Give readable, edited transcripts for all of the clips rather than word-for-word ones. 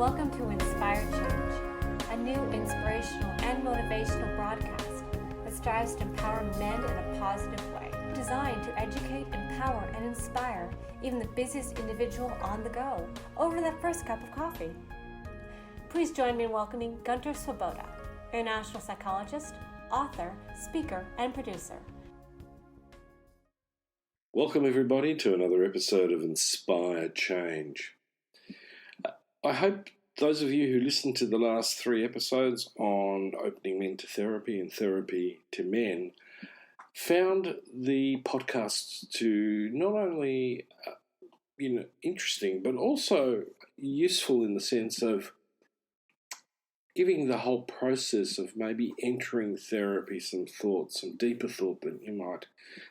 Welcome to Inspired Change, a new inspirational and motivational broadcast that strives to empower men in a positive way, designed to educate, empower, and inspire even the busiest individual on the go over that first cup of coffee. Please join me in welcoming Gunter, international psychologist, author, speaker, and producer. Welcome everybody to another episode of Inspired Change. I hope those of you who listened to the last 3 episodes on opening men to therapy and therapy to men found the podcasts to not only interesting but also useful in the sense of giving the whole process of maybe entering therapy some thoughts, some deeper thought that you might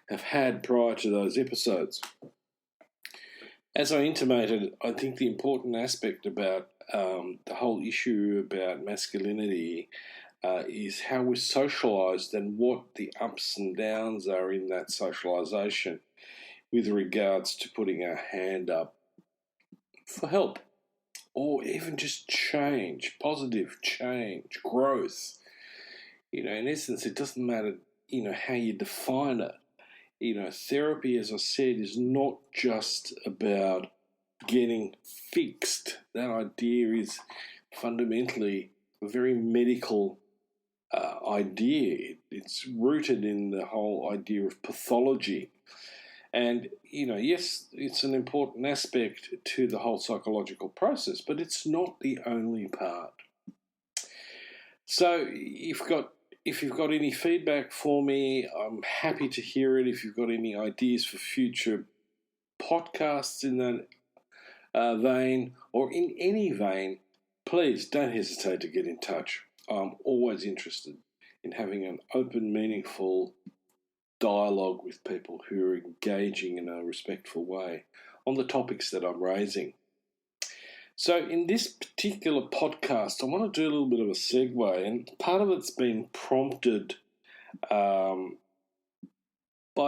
have had prior to those episodes. As I intimated, I think the important aspect about the whole issue about masculinity is how we're socialised and what the ups and downs are in that socialisation with regards to putting our hand up for help or even just change, positive change, growth. In essence, it doesn't matter, how you define it. Therapy, as I said, is not just about getting fixed. That idea is fundamentally a very medical idea. It's rooted in the whole idea of pathology. And, yes, it's an important aspect to the whole psychological process, but it's not the only part. So if you've got any feedback for me, I'm happy to hear it. If you've got any ideas for future podcasts in that vein or in any vein, please don't hesitate to get in touch. I'm always interested in having an open, meaningful dialogue with people who are engaging in a respectful way on the topics that I'm raising. So in this particular podcast, I want to do a little bit of a segue, and part of it's been prompted by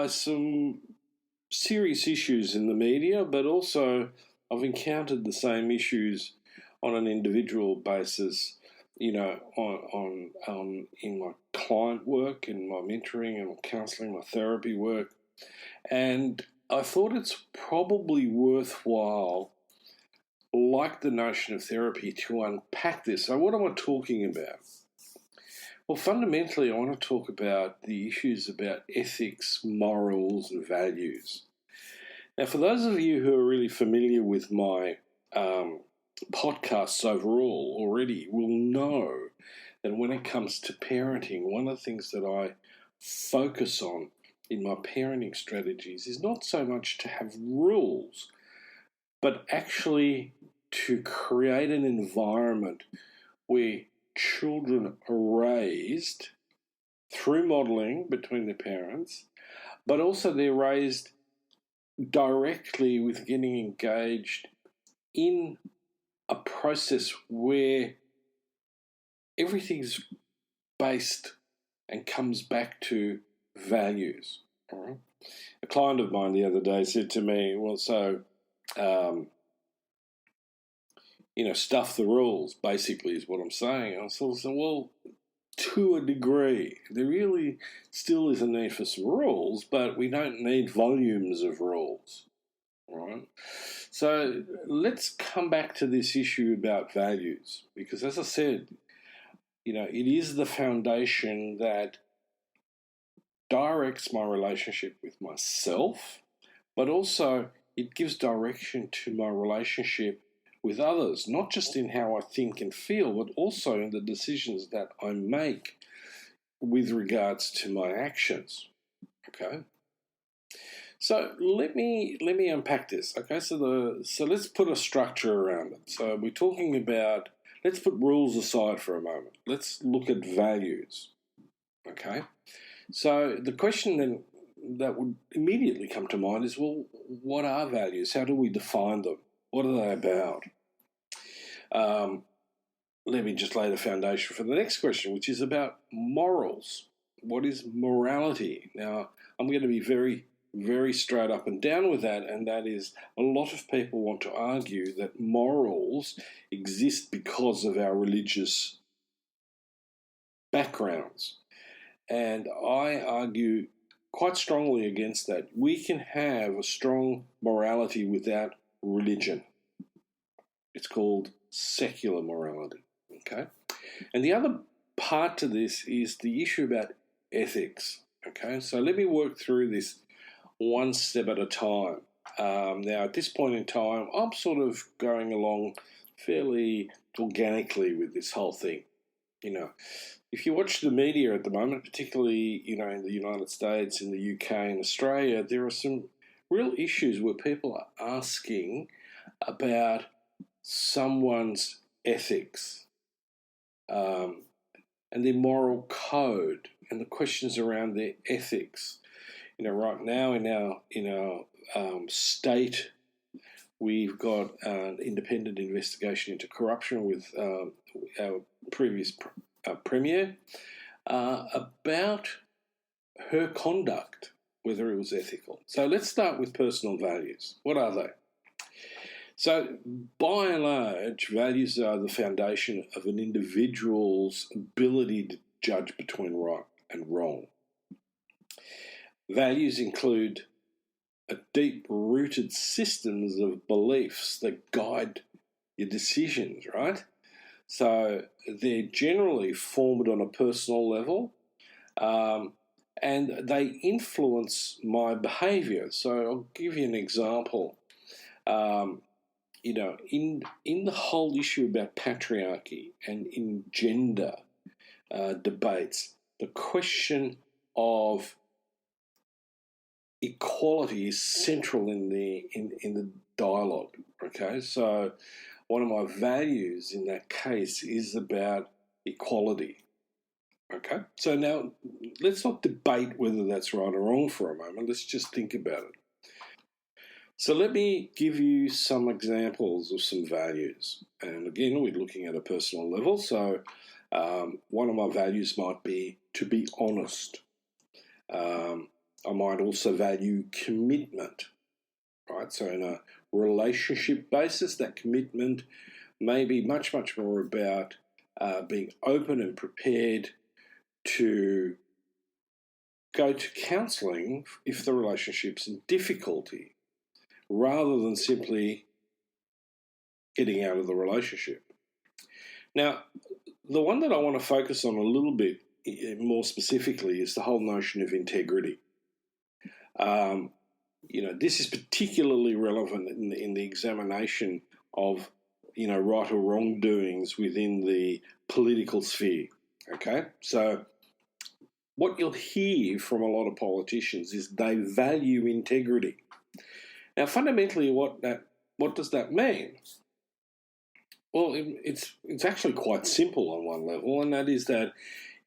some serious issues in the media, but also I've encountered the same issues on an individual basis, on in my client work, in my mentoring and counselling, my therapy work, and I thought it's probably worthwhile, like the notion of therapy, to unpack this. So what am I talking about? Well, fundamentally, I want to talk about the issues about ethics, morals, and values. Now, for those of you who are really familiar with my podcasts overall already will know that when it comes to parenting, one of the things that I focus on in my parenting strategies is not so much to have rules, but actually to create an environment where children are raised through modelling between the parents, but also they're raised directly with getting engaged in a process where everything's based and comes back to values. All right? A client of mine the other day said to me, well, so, stuff the rules, basically, is what I'm saying. I sort of said, well, to a degree, there really still is a need for some rules, but we don't need volumes of rules. Right? So let's come back to this issue about values, because as I said, it is the foundation that directs my relationship with myself, but also it gives direction to my relationship with others, not just in how I think and feel, but also in the decisions that I make with regards to my actions. Okay? So let me unpack this. Okay, so let's put a structure around it. So we're talking about, let's put rules aside for a moment. Let's look at values. Okay, so the question then that would immediately come to mind is, well, what are values? How do we define them? What are they about? Let me just lay the foundation for the next question, which is about morals. What is morality? Now, I'm going to be very very straight up and down with that, and that is a lot of people want to argue that morals exist because of our religious backgrounds. And I argue quite strongly against that. We can have a strong morality without religion. It's called secular morality, okay? And the other part to this is the issue about ethics, okay? So let me work through this one step at a time. Now, at this point in time, I'm sort of going along fairly organically with this whole thing. You know, if you watch the media at the moment, particularly, in the United States, in the UK, and Australia, there are some real issues where people are asking about someone's ethics and their moral code and the questions around their ethics. Right now in our state, we've got an independent investigation into corruption with our previous premier about her conduct, whether it was ethical. So let's start with personal values. What are they? So by and large, values are the foundation of an individual's ability to judge between right and wrong. Values include a deep-rooted systems of beliefs that guide your decisions, right? So they're generally formed on a personal level, and they influence my behaviour. So I'll give you an example. In the whole issue about patriarchy and in gender debates, the question of equality is central in the dialogue. Okay, so one of my values in that case is about equality. Okay, so now let's not debate whether that's right or wrong for a moment. Let's just think about it. So let me give you some examples of some values. And again, we're looking at a personal level. So one of my values might be to be honest. I might also value commitment, right? So in a relationship basis, that commitment may be much, much more about being open and prepared to go to counselling if the relationship's in difficulty, rather than simply getting out of the relationship. Now, the one that I want to focus on a little bit more specifically is the whole notion of integrity. This is particularly relevant in the examination of, right or wrongdoings within the political sphere. Okay, so what you'll hear from a lot of politicians is they value integrity. Now, fundamentally, what does that mean? Well, it's actually quite simple on one level, and that is that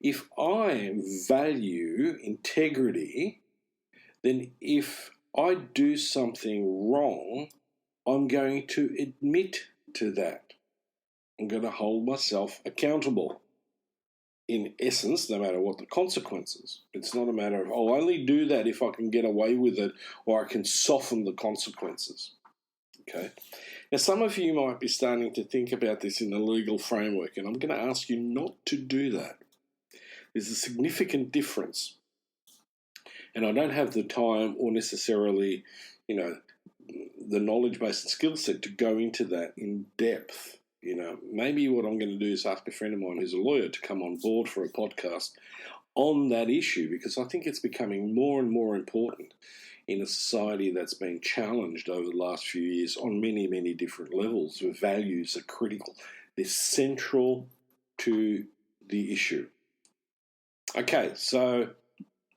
if I value integrity, then if I do something wrong, I'm going to admit to that. I'm going to hold myself accountable. In essence, no matter what the consequences. It's not a matter of, I'll only do that if I can get away with it or I can soften the consequences. Okay. Now, some of you might be starting to think about this in the legal framework, and I'm going to ask you not to do that. There's a significant difference. And I don't have the time or necessarily, the knowledge base and skill set to go into that in depth. Maybe what I'm going to do is ask a friend of mine who's a lawyer to come on board for a podcast on that issue, because I think it's becoming more and more important in a society that's been challenged over the last few years on many, many different levels, where values are critical. They're central to the issue. Okay, so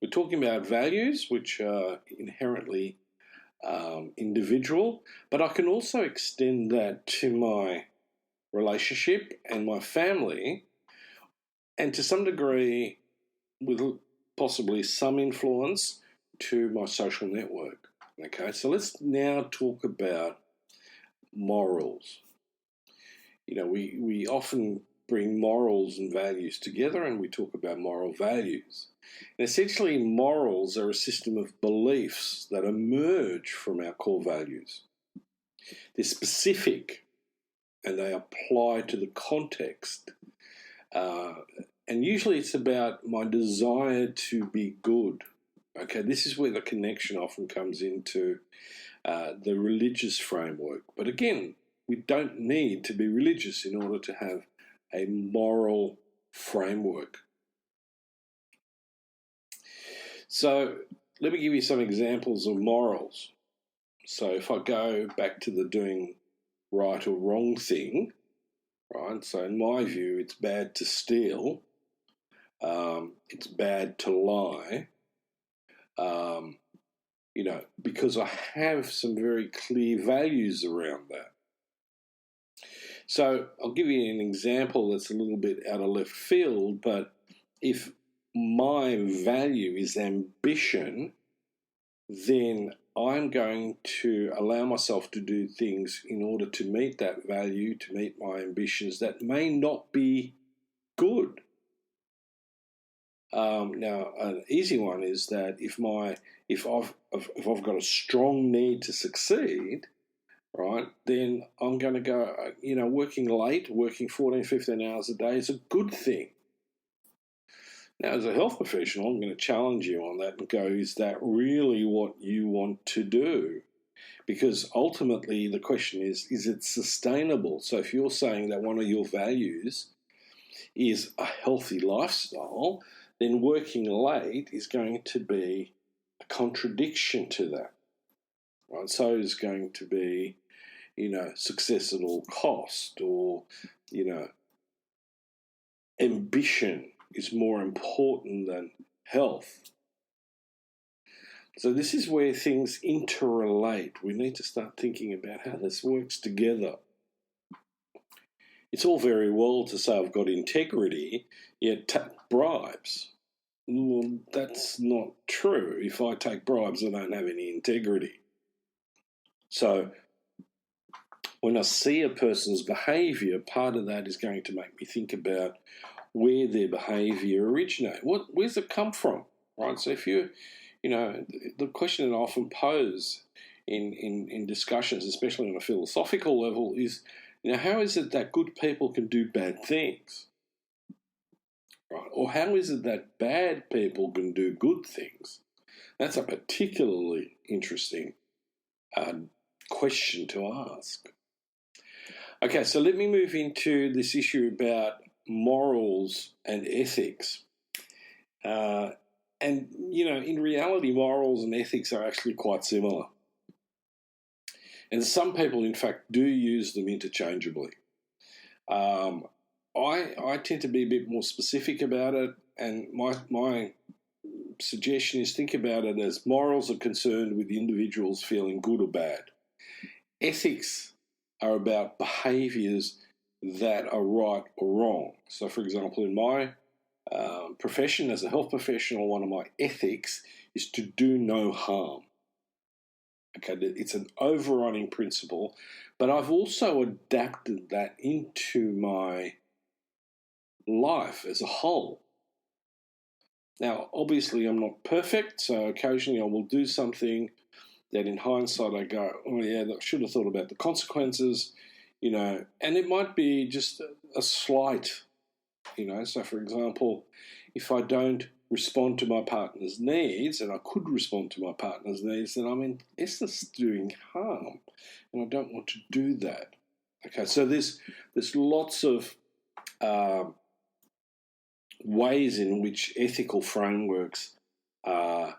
we're talking about values, which are inherently individual, but I can also extend that to my relationship and my family, and to some degree, with possibly some influence, to my social network. Okay, so let's now talk about morals. We often bring morals and values together, and we talk about moral values. And essentially, morals are a system of beliefs that emerge from our core values. They're specific and they apply to the context. And usually it's about my desire to be good. Okay, this is where the connection often comes into the religious framework. But again, we don't need to be religious in order to have a moral framework. So let me give you some examples of morals. So if I go back to the doing right or wrong thing, right? So in my view, it's bad to steal. It's bad to lie. Because I have some very clear values around that. So I'll give you an example that's a little bit out of left field, but if my value is ambition, then I'm going to allow myself to do things in order to meet that value, to meet my ambitions that may not be good. Now, an easy one is that if I've got a strong need to succeed, right, then I'm going to go, working late, working 14, 15 hours a day is a good thing. Now, as a health professional, I'm going to challenge you on that and go, is that really what you want to do? Because ultimately the question is it sustainable? So if you're saying that one of your values is a healthy lifestyle, then working late is going to be a contradiction to that. Right? So is going to be, success at all cost, or, ambition is more important than health. So this is where things interrelate. We need to start thinking about how this works together. It's all very well to say I've got integrity, yet take bribes. Well, that's not true. If I take bribes, I don't have any integrity. So when I see a person's behaviour, part of that is going to make me think about where their behaviour originates. Where's it come from? Right? So if the question that I often pose in discussions, especially on a philosophical level, is, how is it that good people can do bad things? Right? Or how is it that bad people can do good things? That's a particularly interesting question to ask. Okay, so let me move into this issue about morals and ethics. In reality, morals and ethics are actually quite similar. And some people, in fact, do use them interchangeably. I tend to be a bit more specific about it, and my suggestion is think about it as morals are concerned with the individuals feeling good or bad. Ethics are about behaviours that are right or wrong. So, for example, in my profession as a health professional, one of my ethics is to do no harm. Okay, it's an overriding principle, but I've also adapted that into my life as a whole. Now, obviously, I'm not perfect, so occasionally I will do something that in hindsight I go, oh yeah, I should have thought about the consequences, and it might be just a slight, So, for example, if I don't respond to my partner's needs, and I could respond to my partner's needs, then I'm in essence doing harm, and I don't want to do that. Okay, so there's lots of ways in which ethical frameworks are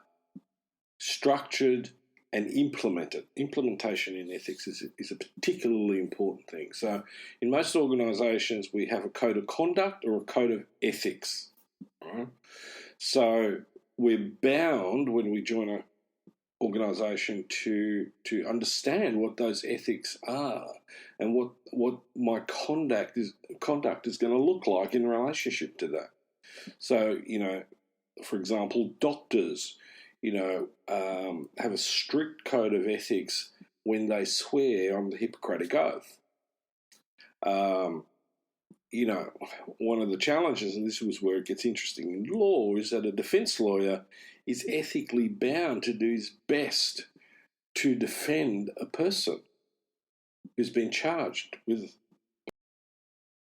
structured and implemented. Implementation in ethics is a particularly important thing. So in most organisations, we have a code of conduct or a code of ethics. Right? So we're bound when we join an organisation to understand what those ethics are and what my conduct is going to look like in relationship to that. So, for example, doctors, have a strict code of ethics when they swear on the Hippocratic Oath. one of the challenges, and this was where it gets interesting in law, is that a defence lawyer is ethically bound to do his best to defend a person who's been charged with